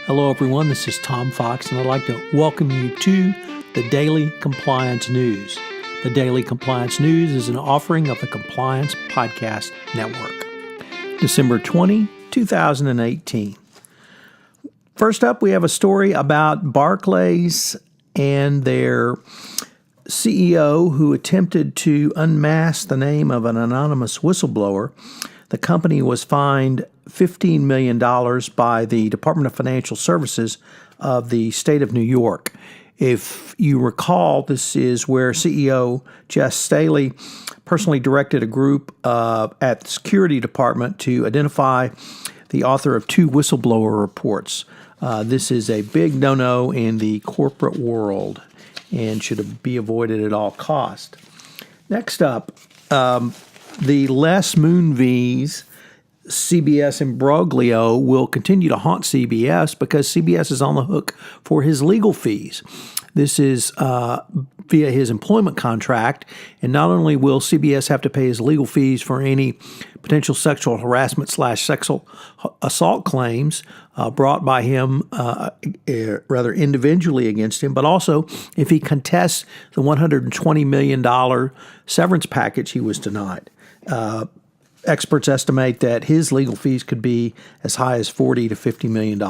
Hello, everyone. This is Tom Fox, and I'd like to welcome you to the Daily Compliance News. The Daily Compliance News is an offering of the Compliance Podcast Network. December 20, 2018. First up, we have a story about Barclays and their CEO who attempted to unmask the name of an anonymous whistleblower. The company was fined $15 million by the Department of Financial Services of the state of New York. If you recall, this is where CEO Jess Staley personally directed a group at the security department to identify the author of 2 whistleblower reports. This is a big no-no in the corporate world and should be avoided at all cost. Next up, the Les Moonves CBS imbroglio will continue to haunt CBS because CBS is on the hook for his legal fees. This is via his employment contract, and not only will CBS have to pay his legal fees for any potential sexual harassment / sexual assault claims brought by him, rather individually against him, but also if he contests the $120 million severance package he was denied. Experts estimate that his legal fees could be as high as $40 to $50 million.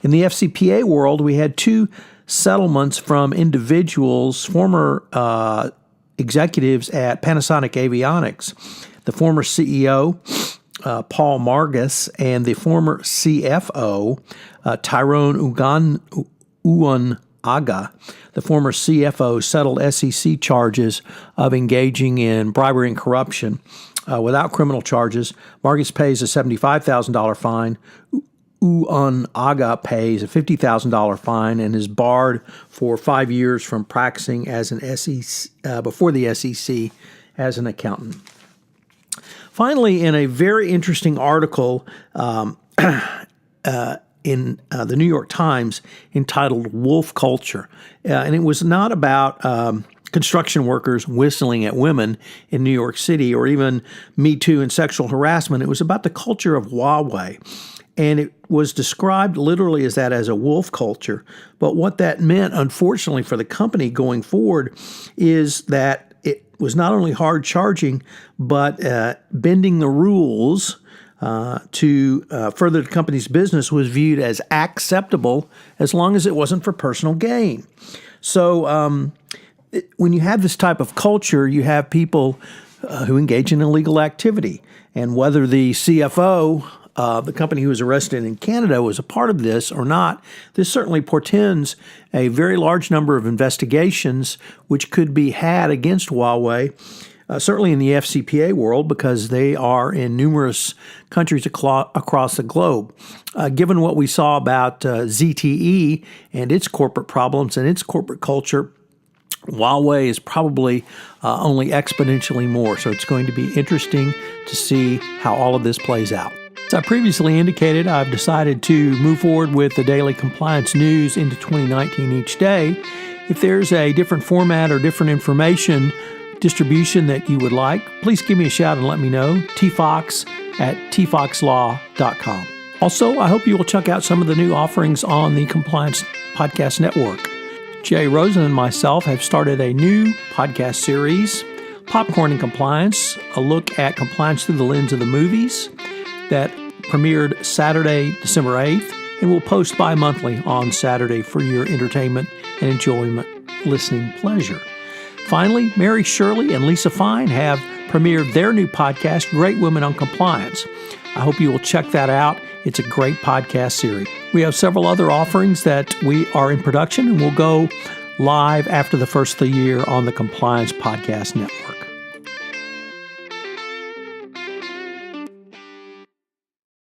In the FCPA world, we had 2 settlements from individuals, former executives at Panasonic Avionics. The former CEO, Paul Margus, and the former CFO, Tyrone Uwanaga. The former CFO settled SEC charges of engaging in bribery and corruption without criminal charges. Margus pays a $75,000 fine. Uwanaga pays a $50,000 fine and is barred for 5 years from practicing as an SEC before the SEC as an accountant. Finally, in a very interesting article in the New York Times entitled Wolf Culture, and it was not about construction workers whistling at women in New York City or even Me Too and sexual harassment. It was about the culture of Huawei. And it was described literally as that, as a wolf culture. But what that meant, unfortunately, for the company going forward is that it was not only hard charging, but bending the rules to further the company's business was viewed as acceptable as long as it wasn't for personal gain. So when you have this type of culture, you have people who engage in illegal activity. And whether the CFO the company who was arrested in Canada was a part of this or not, this certainly portends a very large number of investigations which could be had against Huawei, certainly in the FCPA world, because they are in numerous countries across the globe. Given what we saw about ZTE and its corporate problems and its corporate culture, Huawei is probably only exponentially more. So it's going to be interesting to see how all of this plays out. As I previously indicated, I've decided to move forward with the daily compliance news into 2019 each day. If there's a different format or different information distribution that you would like, please give me a shout and let me know. tfox@tfoxlaw.com. Also, I hope you will check out some of the new offerings on the Compliance Podcast Network. Jay Rosen and myself have started a new podcast series, Popcorn and Compliance, a look at compliance through the lens of the movies, that premiered Saturday, December 8th, and will post bi-monthly on Saturday for your entertainment and enjoyment listening pleasure. Finally, Mary Shirley and Lisa Fine have premiered their new podcast, Great Women on Compliance. I hope you will check that out. It's a great podcast series. We have several other offerings that we are in production and will go live after the first of the year on the Compliance Podcast Network.